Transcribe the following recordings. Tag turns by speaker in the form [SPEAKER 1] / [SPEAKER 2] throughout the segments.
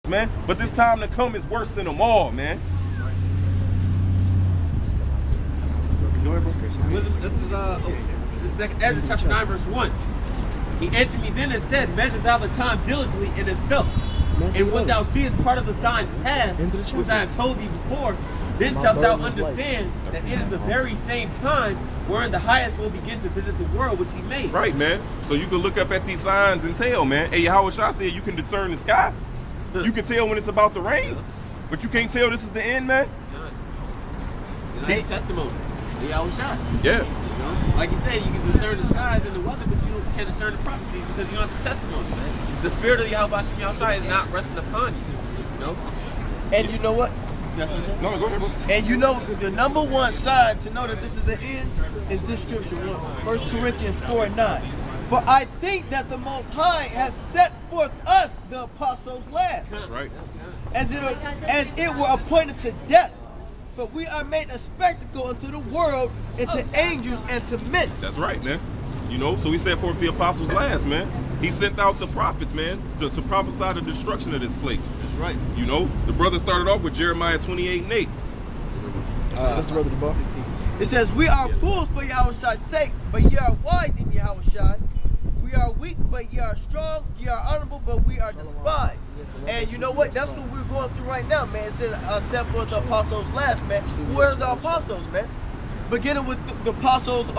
[SPEAKER 1] man. But this time to come is worse than them all, man.
[SPEAKER 2] This is second Ezra chapter 9 verse 1. He answered me then and said, measure thou the time diligently in itself, and when thou seest part of the signs past, which I have told thee before, then shalt thou understand that it is the very same time wherein the highest will begin to visit the world which he made.
[SPEAKER 1] Right, man. So you can look up at these signs and tell, man. Hey, Yahweh Shah said you can discern the sky. You can tell when it's about to rain, but you can't tell this is the end, man.
[SPEAKER 2] That's testimony. Yahweh Shah.
[SPEAKER 1] Yeah.
[SPEAKER 2] You know, like you said, you can discern the skies and the weather, but you can't discern the prophecies because you don't have the testimony. Man. The spirit of Yahweh Shah is not resting upon you. You know?
[SPEAKER 3] And you know what?
[SPEAKER 1] No, go ahead, bro.
[SPEAKER 3] And you know, the number one sign to know that this is the end is this scripture, 1 Corinthians 4:9. For I think that the Most High hath set forth us, the apostles, last.
[SPEAKER 1] Right.
[SPEAKER 3] As it were appointed to death. But we are made a spectacle unto the world, and to angels, and to men.
[SPEAKER 1] That's right, man. You know, so he set forth the apostles last, man. He sent out the prophets, man, to prophesy the destruction of this place.
[SPEAKER 3] That's right.
[SPEAKER 1] You know, the brother started off with Jeremiah 28:8.
[SPEAKER 3] That's the brother the bar. It says, we are fools for Yahweh's sake, but ye are wise in Yahweh. We are weak, but ye are strong. Ye are honorable, but we are despised. And you know what? That's what we're going through right now, man. It says, set forth the apostles last, man. Where's the apostles, man? Beginning with the apostles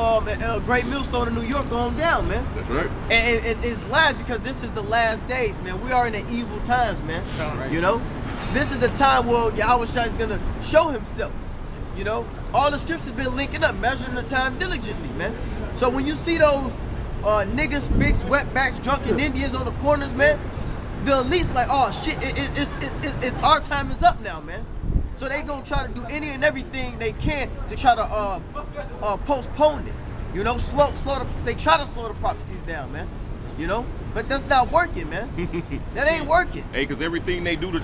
[SPEAKER 3] Great Millstone in New York going down, man.
[SPEAKER 1] That's right.
[SPEAKER 3] And it's last because this is the last days, man. We are in the evil times, man. Right. You know? This is the time where Yahweh Shai is going to show himself. You know? All the scriptures been linking up, measuring the time diligently, man. So when you see those niggas, spics, wetbacks, drunken Indians on the corners, man, the elites like, oh shit, it's our time is up now, man. So they gonna try to do any and everything they can to try to postpone it. You know, they try to slow the prophecies down, man. You know, but that's not working, man. That ain't working.
[SPEAKER 1] Hey, because everything they do to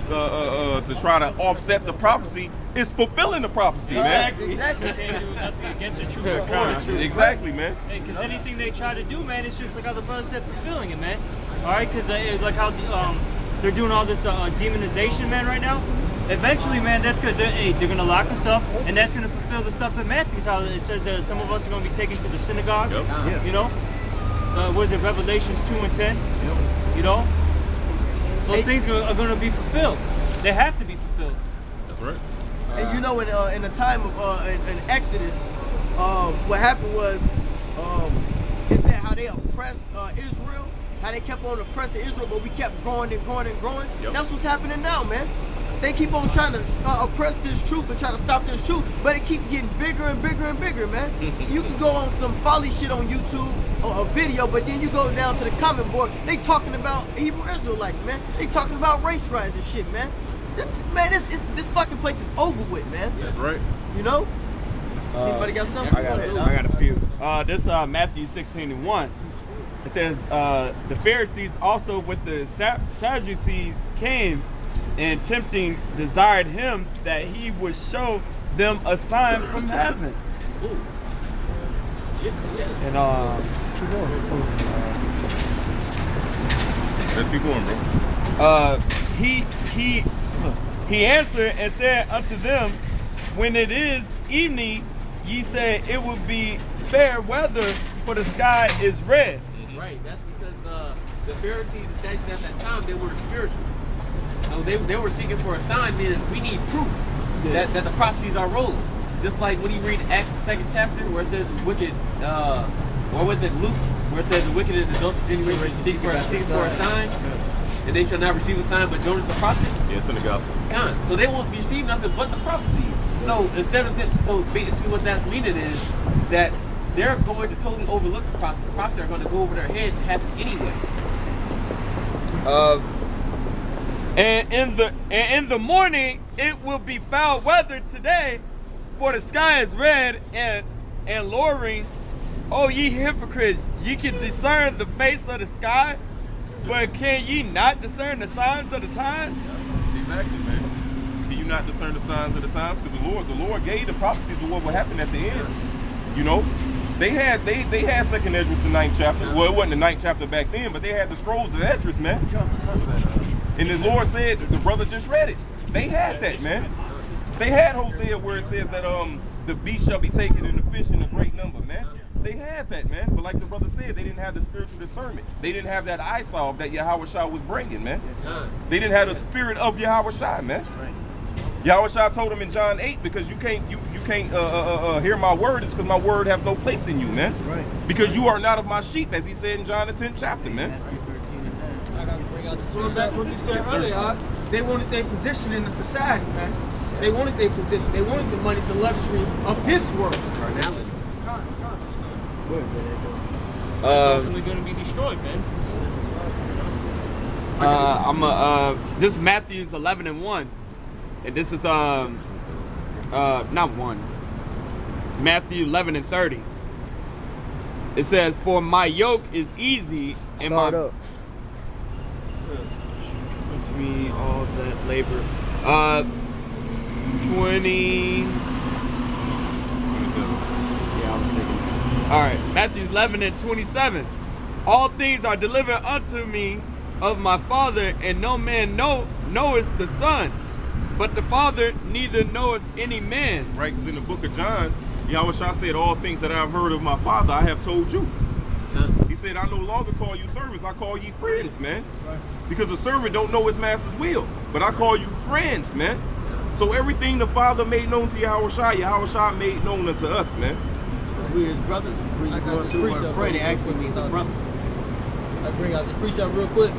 [SPEAKER 1] try to offset the prophecy is fulfilling the prophecy, man.
[SPEAKER 3] Exactly.
[SPEAKER 4] They can't do nothing against the truth or for the truth.
[SPEAKER 1] Exactly, man.
[SPEAKER 4] Hey, because anything they try to do, man, it's just like how the brother said, fulfilling it, man. All right, because like how they're doing all this demonization, man, right now. Eventually, man, that's good. They're gonna lock us up, and that's gonna fulfill the stuff in Matthew's. How it says that some of us are gonna be taken to the synagogues.
[SPEAKER 1] Yep.
[SPEAKER 3] Yeah.
[SPEAKER 4] You know, was it Revelations 2:10?
[SPEAKER 3] Yep.
[SPEAKER 4] You know, those things are gonna be fulfilled. They have to be fulfilled.
[SPEAKER 1] That's right.
[SPEAKER 3] And you know, in the time of in Exodus, what happened was it said how they oppressed Israel, how they kept on oppressing Israel, but we kept growing and growing and growing.
[SPEAKER 1] Yep.
[SPEAKER 3] That's what's happening now, man. They keep on trying to oppress this truth and try to stop this truth, but it keep getting bigger and bigger and bigger, man. You can go on some folly shit on YouTube or a video, but then you go down to the comment board, they talking about Hebrew Israelites, man. They talking about race riots and shit, man. This fucking place is over with, man.
[SPEAKER 1] That's right.
[SPEAKER 3] You know? Anybody got something?
[SPEAKER 5] I got a few. This Matthew 16:1. It says, the Pharisees also with the Sadducees came and tempting desired him that he would show them a sign from heaven. And
[SPEAKER 1] Let's keep going, bro.
[SPEAKER 5] he answered and said unto them, when it is evening, ye say it will be fair weather, for the sky is red.
[SPEAKER 2] Right, that's because the Pharisees and Sadducees at that time, they were spiritual. So they were seeking for a sign, meaning we need proof that the prophecies are rolling. Just like when you read Acts the 2nd chapter, where it says wicked, or was it Luke, where it says the wicked and adulterous generation seek for a sign, and they shall not receive a sign but Jonas the prophet.
[SPEAKER 1] Yeah, it's in the gospel.
[SPEAKER 2] So they won't receive nothing but the prophecies. So instead of this, so basically what that's meaning is that they're going to totally overlook the prophecy. The prophecies are going to go over their head and happen anyway.
[SPEAKER 5] And in the morning it will be foul weather today, for the sky is red and lowering. Oh, ye hypocrites, ye can discern the face of the sky, but can ye not discern the signs of the times?
[SPEAKER 1] Exactly, man. Can you not discern the signs of the times? Because the Lord gave the prophecies of what would happen at the end. You know, they had 2nd Esdras, the 9th chapter. Well, it wasn't the 9th chapter back then, but they had the scrolls of Esdras, man. And the Lord said, the brother just read it. They had that, man. They had Hosea where it says that the beast shall be taken and the fish in a great number, man. They had that, man. But like the brother said, they didn't have the spiritual discernment. They didn't have that eye salve that Yahweh Shai was bringing, man. They didn't have the spirit of Yahweh Shai, man. Yahweh Shai told him in John 8, because you can't hear my word, is because my word have no place in you, man.
[SPEAKER 3] Right.
[SPEAKER 1] Because you are not of my sheep, as he said in John the 10th chapter, man.
[SPEAKER 3] Matthew 13 and 9.
[SPEAKER 2] I gotta bring out the
[SPEAKER 6] Going back to what you said
[SPEAKER 1] Yes, sir.
[SPEAKER 6] earlier, they wanted their position in the society, man. They wanted their position. They wanted the money, the luxury of this world.
[SPEAKER 2] carnality.
[SPEAKER 3] Where is that at, though?
[SPEAKER 4] It's ultimately going to be destroyed, man.
[SPEAKER 5] This is Matthew's 11 and 1, and this is not 1. Matthew 11 and 30. It says, "For my yoke is easy and
[SPEAKER 3] Start
[SPEAKER 5] my
[SPEAKER 3] up.
[SPEAKER 5] to me all that labor." 20.
[SPEAKER 1] 27.
[SPEAKER 5] Yeah, I was thinking. All right, Matthew 11 and 27. "All things are delivered unto me of my Father, and no man knoweth the Son, but the Father neither knoweth any man."
[SPEAKER 1] Right, because in the book of John, Yahweh Shai said, all things that I have heard of my Father, I have told you. He said, I no longer call you servants, I call ye friends, man. Because a servant don't know his master's will, but I call you friends, man. So everything the Father made known to Yahweh Shai made known unto us, man.
[SPEAKER 3] Because we're his brothers. When you
[SPEAKER 6] I got
[SPEAKER 3] go
[SPEAKER 6] this
[SPEAKER 3] through a
[SPEAKER 6] precept
[SPEAKER 3] friend, it
[SPEAKER 6] right
[SPEAKER 3] actually
[SPEAKER 6] here.
[SPEAKER 3] means a brother.
[SPEAKER 6] I bring out this precept real quick.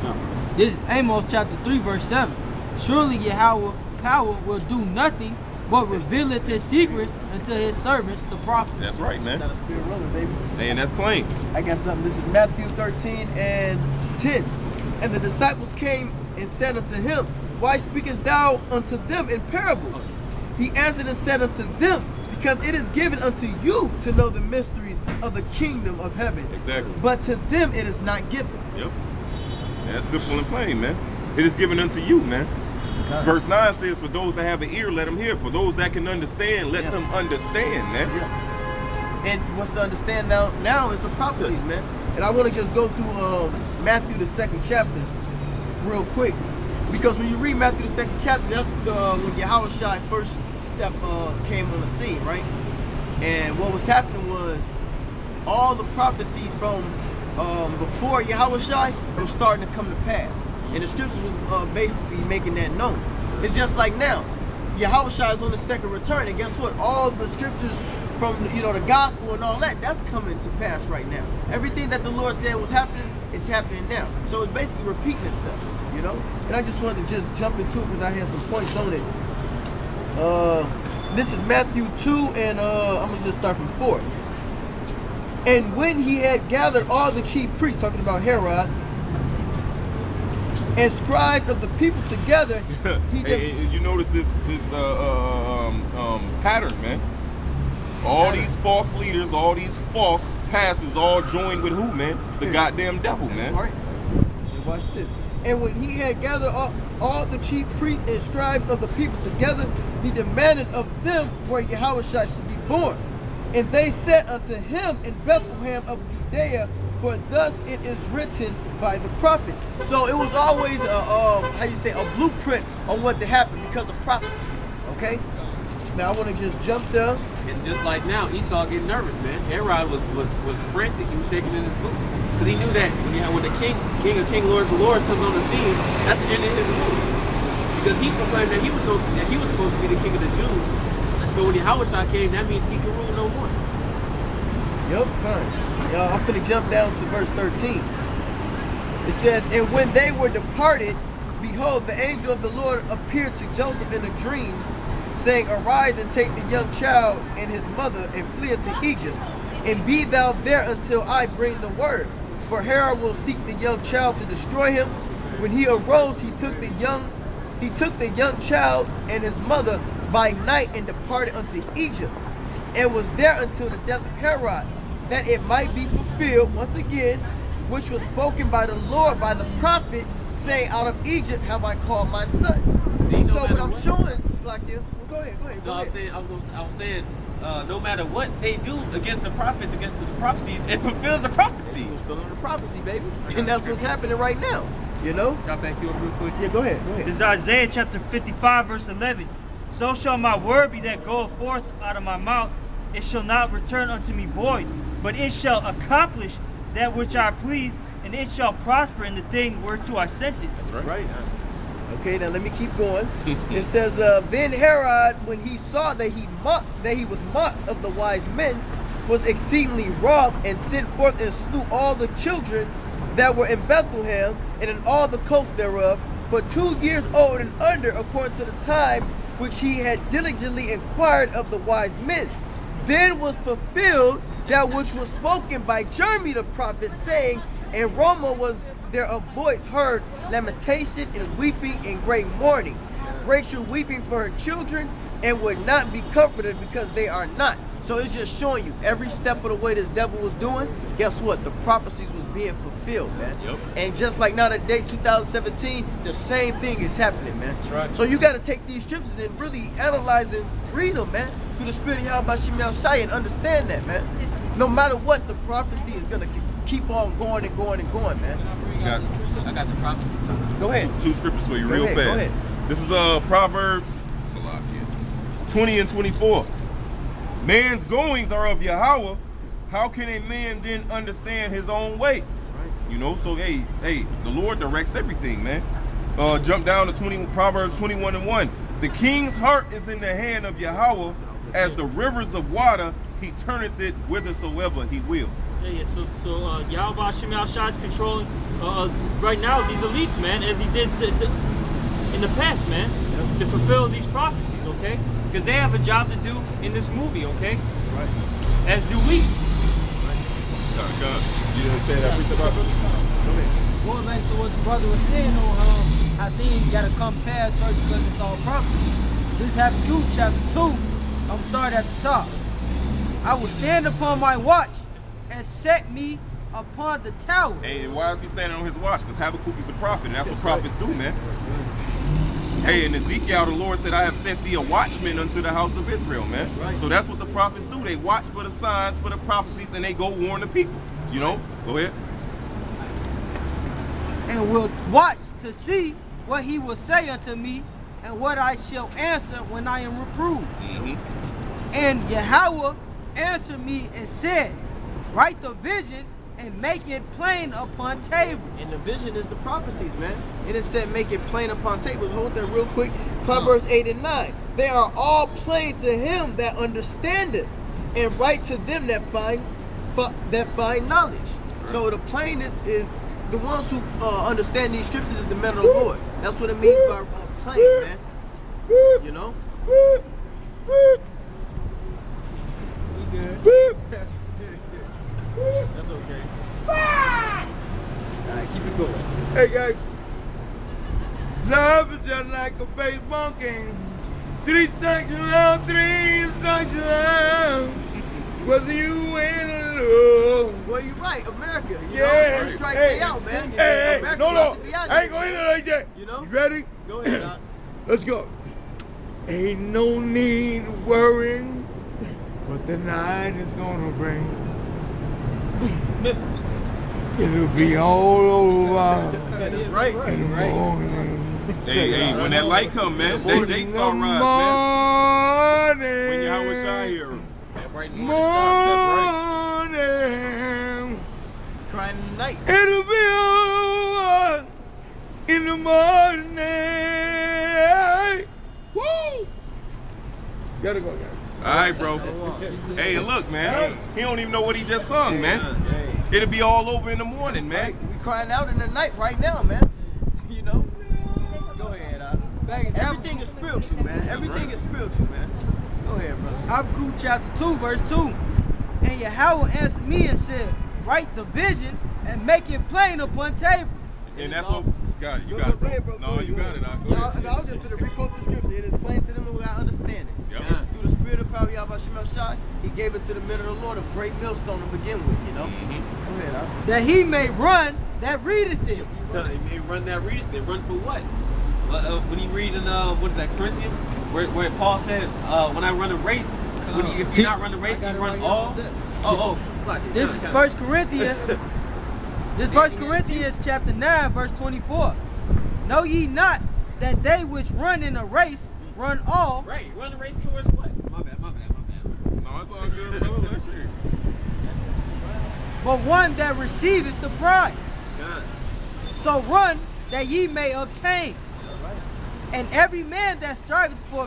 [SPEAKER 7] This is Amos chapter 3, verse 7. Surely Yahweh power will do nothing but revealeth his secrets unto his servants, the prophets.
[SPEAKER 1] That's right,
[SPEAKER 3] That's how
[SPEAKER 1] man.
[SPEAKER 3] the spirit rolling, baby.
[SPEAKER 1] And that's plain.
[SPEAKER 3] I got something. This is Matthew 13 and 10. "And the disciples came and said unto him, Why speakest thou unto them in parables? He answered and said unto them, Because it is given unto you to know the mysteries of the kingdom of heaven.
[SPEAKER 1] Exactly.
[SPEAKER 3] But to them it is not given."
[SPEAKER 1] Yep. That's simple and plain, man. It is given unto you, man. Verse 9 says, for those that have an ear, let them hear. For those that can understand, let them understand, man.
[SPEAKER 3] Yeah. And what's to understand now is the prophecies, man. And I want to just go through Matthew the 2nd chapter real quick. Because when you read Matthew the 2nd chapter, that's when Yahweh Shai first came on the scene, right? And what was happening was all the prophecies from before Yahweh Shai were starting to come to pass. And the scriptures was basically making that known. It's just like now, Yahweh Shai is on the second return, and guess what? All the scriptures from the gospel and all that, that's coming to pass right now. Everything that the Lord said was happening, it's happening now. So it's basically repeating itself, And I just wanted to just jump into it because I had some points on it. This is Matthew 2, and I'm gonna just start from 4. "And when he had gathered all the chief priests," talking about Herod, "and scribes of the people together, he
[SPEAKER 1] Hey, you notice this pattern, man. All these false leaders, all these false pastors, all joined with who, man? The goddamn devil,
[SPEAKER 3] That's
[SPEAKER 1] man.
[SPEAKER 3] right. And watch this. "And when he had gathered all the chief priests and scribes of the people together, he demanded of them where Yahweh Shai should be born. And they said unto him, In Bethlehem of Judea, for thus it is written by the prophets." So it was always a blueprint on what to happen because of prophecy. Okay? Now I want to just jump there.
[SPEAKER 2] And just like now, Esau getting nervous, man. Herod was frantic. He was shaking in his boots because he knew that when the King of Kings, Lords of Lords comes on the scene, that's the end of his rule. Because he proclaimed that he was supposed to be the king of the Jews. So when Yahweh Shai came, that means he can rule no more.
[SPEAKER 3] Yep, fine. I'm finna jump down to verse 13. It says, "And when they were departed, behold, the angel of the Lord appeared to Joseph in a dream, saying, Arise and take the young child and his mother and flee into Egypt, and be thou there until I bring the word. For Herod will seek the young child to destroy him. When he arose, he took the young child and his mother by night and departed unto Egypt, and was there until the death of Herod, that it might be fulfilled once again, which was spoken by the Lord by the prophet, saying, Out of Egypt have I called my son."
[SPEAKER 2] See, no
[SPEAKER 3] So
[SPEAKER 2] matter
[SPEAKER 3] what I'm
[SPEAKER 2] what-
[SPEAKER 3] showing, it's like, go ahead.
[SPEAKER 2] No, I was saying, no matter what they do against the prophets, against the prophecies, it fulfills the prophecy.
[SPEAKER 3] Fulfilling the prophecy, baby. And that's what's happening right now. You know?
[SPEAKER 4] Got back you up real quick.
[SPEAKER 3] Yeah, go ahead. Go ahead.
[SPEAKER 4] This is Isaiah chapter 55, verse 11. So shall my word be that goeth forth out of my mouth. It shall not return unto me void, but it shall accomplish that which I please, and it shall prosper in the thing whereto I sent it.
[SPEAKER 3] That's right. Okay, now let me keep going. It says, then Herod, when he saw that he was mocked of the wise men, was exceedingly wroth, and sent forth and slew all the children that were in Bethlehem and in all the coasts thereof, for 2 years old and under, according to the time which he had diligently inquired of the wise men. Then was fulfilled that which was spoken by Jeremy the prophet, saying, in Roma was there a voice heard, lamentation and weeping and great mourning. Rachel weeping for her children, and would not be comforted because they are not. So it's just showing you every step of the way this devil was doing, guess what? The prophecies was being fulfilled, man.
[SPEAKER 1] Yep.
[SPEAKER 3] And just like now today, 2017, the same thing is happening, man.
[SPEAKER 1] That's right.
[SPEAKER 3] So you got to take these scriptures and really analyze and read them, man, through the spirit of Yahweh Shemel Shai, and understand that, man. No matter what, the prophecy is going to keep on going and going and going, man.
[SPEAKER 2] I got the prophecy too.
[SPEAKER 3] Go ahead.
[SPEAKER 1] Two scriptures for you,
[SPEAKER 3] Go
[SPEAKER 1] real
[SPEAKER 3] ahead, go
[SPEAKER 1] fast.
[SPEAKER 3] ahead.
[SPEAKER 1] This is Proverbs 20 and 24. Man's goings are of Yahweh. How can a man then understand his own way?
[SPEAKER 3] That's right.
[SPEAKER 1] You know, so hey, the Lord directs everything, man. Jump down to Proverbs 21 and 1. The king's heart is in the hand of Yahweh, as the rivers of water, he turneth it whithersoever he will.
[SPEAKER 4] Yeah, so Yahweh Shemel Shai is controlling right now these elites, man, as he did in the past, man, to fulfill these prophecies, okay? Because they have a job to do in this movie, okay?
[SPEAKER 3] Right.
[SPEAKER 4] As do we.
[SPEAKER 1] God. You didn't say that piece about it?
[SPEAKER 7] Going back to what the brother was saying on how things gotta come past first because it's all prophecy. This Habakkuk chapter 2, I'm gonna start at the top. I will stand upon my watch and set me upon the tower.
[SPEAKER 1] Hey, why is he standing on his watch? Because Habakkuk is a prophet, and that's what prophets do, man. Hey, in Ezekiel, the Lord said, I have set thee a watchman unto the house of Israel, man.
[SPEAKER 3] Right.
[SPEAKER 1] So that's what the prophets do. They watch for the signs, for the prophecies, and they go warn the people. You know? Go ahead.
[SPEAKER 7] And will watch to see what he will say unto me, and what I shall answer when I am reproved. And Yahweh answered me and said, write the vision and make it plain upon tables.
[SPEAKER 3] And the vision is the prophecies, man. And it said make it plain upon tables. Hold that real quick. Proverbs 8 and 9. They are all plain to him that understandeth, and right to them that find knowledge. Right. So the plainness is the ones who understand these scriptures is the men of the Lord. That's what it means by plain, man. You know?
[SPEAKER 7] We good.
[SPEAKER 3] That's okay. Alright, keep it going.
[SPEAKER 5] Hey guys, love is just like a baseball game. 3 strikes around, 3 strikes around. Whether you win or lose.
[SPEAKER 3] Well, you're right, America. You
[SPEAKER 5] Yeah.
[SPEAKER 3] know, first strike stay out, man.
[SPEAKER 5] Hey,
[SPEAKER 3] America
[SPEAKER 5] no,
[SPEAKER 3] got to be out
[SPEAKER 5] I ain't
[SPEAKER 3] there,
[SPEAKER 5] going in
[SPEAKER 3] man.
[SPEAKER 5] there like that.
[SPEAKER 3] You know?
[SPEAKER 5] You ready?
[SPEAKER 3] Go ahead, Doc.
[SPEAKER 5] Let's go. Ain't no need worrying what the night is gonna bring.
[SPEAKER 2] Missiles.
[SPEAKER 5] It'll be all over
[SPEAKER 3] That's right.
[SPEAKER 5] in the morning.
[SPEAKER 1] Hey, when that light come, man, they start rise, man. When Yahweh Shai here.
[SPEAKER 2] That bright morning star.
[SPEAKER 5] Morning.
[SPEAKER 3] Crying tonight.
[SPEAKER 5] It'll be over in the morning. Woo! Gotta go, guys.
[SPEAKER 1] All right, bro. Hey, look, man. He don't even know what he just sung, man.
[SPEAKER 3] Hey.
[SPEAKER 1] It'll be all over in the morning, man.
[SPEAKER 3] Right? We crying out in the night right now, man. You know? Go ahead,
[SPEAKER 7] Back in
[SPEAKER 3] everything is spiritual, man. Everything is spiritual, man. Go ahead, brother.
[SPEAKER 7] Habakkuk chapter 2, verse 2. And Yahweh answered me and said, write the vision and make it plain upon table.
[SPEAKER 1] And that's what. Got it. You
[SPEAKER 3] Go
[SPEAKER 1] got it, bro.
[SPEAKER 3] ahead, bro.
[SPEAKER 1] No, you got it. Go
[SPEAKER 3] No,
[SPEAKER 1] ahead.
[SPEAKER 3] no, I'm just going to requote the scripture. It is plain to them without understanding.
[SPEAKER 1] Yep.
[SPEAKER 3] Through the spirit of power, Yahweh Shemel Shai, he gave it to the men of the Lord, a great millstone to begin with, you know? Go ahead, Al.
[SPEAKER 7] That he may run that readeth it.
[SPEAKER 2] They run that, read it. They run for what? When you read in what is that, Corinthians, where Paul said, when I run a race, if you not run the race, you run all. It's like
[SPEAKER 7] This is 1 Corinthians This 1 Corinthians chapter 9, verse 24. Know ye not that they which run in a race run all,
[SPEAKER 2] Right, run the race towards what? My bad.
[SPEAKER 1] No, it's all good, brother. Let's hear it.
[SPEAKER 7] but one that receiveth the prize.
[SPEAKER 2] God.
[SPEAKER 7] So run that ye may obtain. And every man that striveth for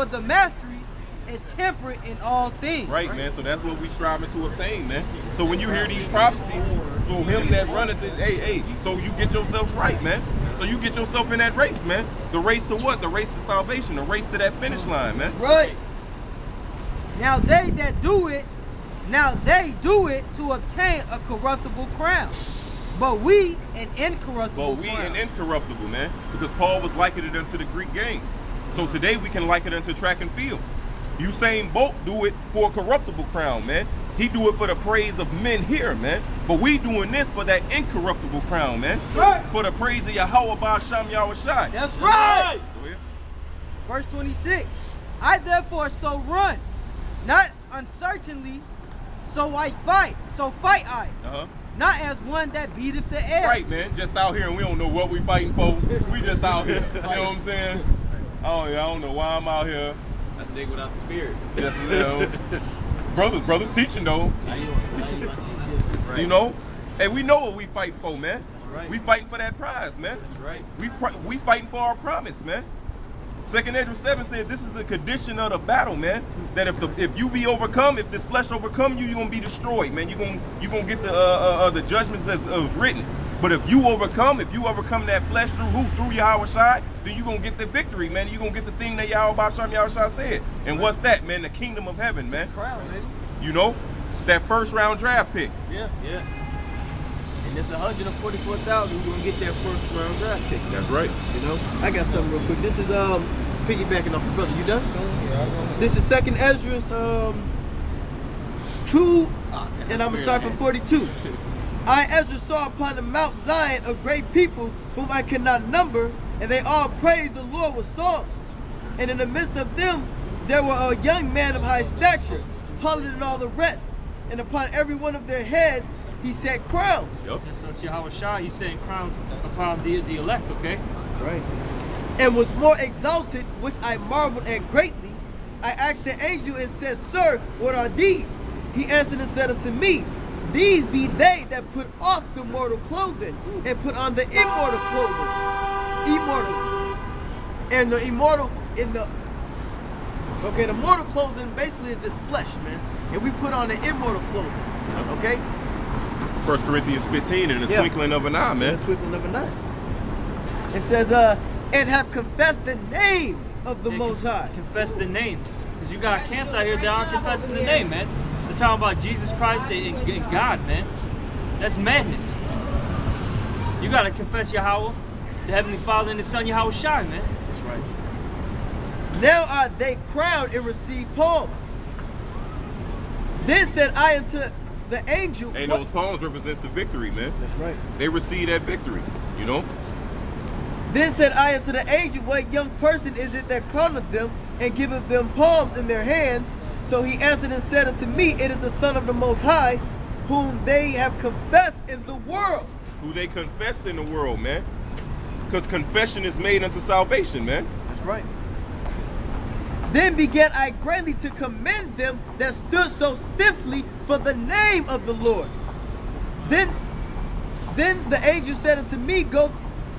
[SPEAKER 7] the mastery is temperate in all things.
[SPEAKER 1] Right, man. So that's what we striving to obtain, man. So when you hear these prophecies, so him that runneth, so you get yourselves right, man. So you get yourself in that race, man. The race to what? The race to salvation. The race to that finish line, man.
[SPEAKER 3] Right.
[SPEAKER 7] Now they do it to obtain a corruptible crown. But we an incorruptible crown.
[SPEAKER 1] Incorruptible, man. Because Paul was likening it unto the Greek games. So today we can liken it unto track and field. Usain Bolt do it for a corruptible crown, man. He do it for the praise of men here, man. But we doing this for that incorruptible crown, man.
[SPEAKER 7] Right.
[SPEAKER 1] For the praise of Yahweh Ba'asham Yahushai.
[SPEAKER 3] That's right.
[SPEAKER 1] Go ahead.
[SPEAKER 7] Verse 26. I therefore so run, not uncertainly, so fight I.
[SPEAKER 1] Uh-huh.
[SPEAKER 7] Not as one that beateth the air.
[SPEAKER 1] Right, man. Just out here and we don't know what we fighting for. We just out here. You know what I'm saying? I don't know why I'm out here.
[SPEAKER 2] That's a nigga without the spirit.
[SPEAKER 1] Just, brothers teaching though. You know? And we know what we fighting for, man.
[SPEAKER 3] right.
[SPEAKER 1] We fighting for that prize, man.
[SPEAKER 3] That's right.
[SPEAKER 1] We fighting for our promise, man. 2nd Ezra 7 says this is the condition of the battle, man. That if you be overcome, if this flesh overcome you, you're gonna be destroyed, man. You're gonna get the judgments as written. But if you overcome that flesh through who? Through Yahweh Shai, then you're gonna get the victory, man. You're gonna get the thing that Yahweh Ba'asham Yahushai said. And what's that, man? The kingdom of heaven, man.
[SPEAKER 3] Crown, baby.
[SPEAKER 1] You know? That first round draft pick.
[SPEAKER 3] Yeah. And it's 144,000 who gonna get their first round draft pick.
[SPEAKER 1] That's right.
[SPEAKER 3] You know? I got something real quick. This is piggybacking off the brother. You done? This is 2nd Ezra's 2, and I'm gonna start from 42. I, Ezra, saw upon the Mount Zion a great people whom I cannot number, and they all praised the Lord with songs. And in the midst of them there were a young man of high stature, taller than all the rest. And upon every one of their heads he set crowns.
[SPEAKER 1] Yep.
[SPEAKER 4] So that's Yahweh Shai. He's setting crowns upon the elect, okay?
[SPEAKER 3] Right. And was more exalted, which I marveled at greatly. I asked the angel and said, Sir, what are these? He answered and said unto me, These be they that put off the mortal clothing and put on the immortal clothing. Immortal. And the immortal the mortal clothing basically is this flesh, man. And we put on the immortal clothing. Okay?
[SPEAKER 1] 1 Corinthians 15 in the twinkling of an eye, man.
[SPEAKER 3] In the twinkling of an eye. It says, and have confessed the name of the Most High.
[SPEAKER 4] Confess the name. Because you got camps out here that aren't confessing the name, man. They're talking about Jesus Christ and God, man. That's madness. You got to confess Yahweh, the Heavenly Father, and the Son Yahweh Shai, man.
[SPEAKER 3] That's right. Now are they crowned and receive palms. Then said I unto the angel.
[SPEAKER 1] And those palms represents the victory, man.
[SPEAKER 3] That's right.
[SPEAKER 1] They receive that victory, you know?
[SPEAKER 3] Then said I unto the angel, What young person is it that crowneth them and giveth them palms in their hands? So he answered and said unto me, It is the Son of the Most High, whom they have confessed in the world.
[SPEAKER 1] Who they confessed in the world, man. Because confession is made unto salvation, man.
[SPEAKER 3] That's right. Then began I greatly to commend them that stood so stiffly for the name of the Lord. Then the angel said unto me, Go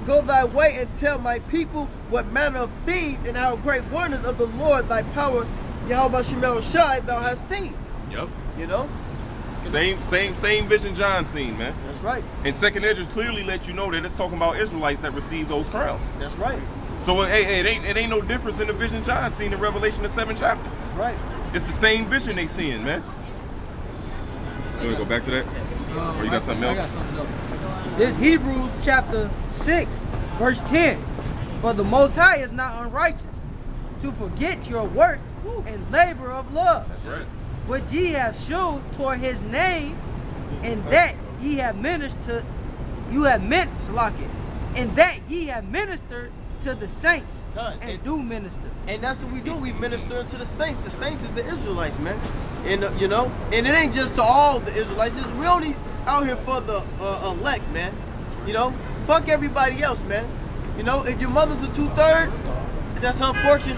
[SPEAKER 3] thy way and tell my people what manner of things and how great wonders of the Lord thy power, Yahweh Shemel Shai, thou hast seen.
[SPEAKER 1] Yep.
[SPEAKER 3] You know?
[SPEAKER 1] Same vision John seen, man.
[SPEAKER 3] That's right.
[SPEAKER 1] And 2nd Ezra clearly let you know that it's talking about Israelites that received those crowns.
[SPEAKER 3] That's right.
[SPEAKER 1] So it ain't no difference in the vision John seen in Revelation the 7th chapter.
[SPEAKER 3] That's right.
[SPEAKER 1] It's the same vision they seeing, man. You want to go back to that? Or you got something else?
[SPEAKER 7] I got something else. This Hebrews chapter 6, verse 10. For the Most High is not unrighteous to forget your work and labor of love,
[SPEAKER 1] That's right.
[SPEAKER 7] which ye have shewed toward his name, and that ye have ministered to to the saints
[SPEAKER 3] God,
[SPEAKER 7] and do minister.
[SPEAKER 3] And that's what we do. We minister to the saints. The saints is the Israelites, man. And you know, and it ain't just to all the Israelites. We only out here for the elect, man. You know, fuck everybody else, man. You know, if your mother's a 2/3, that's unfortunate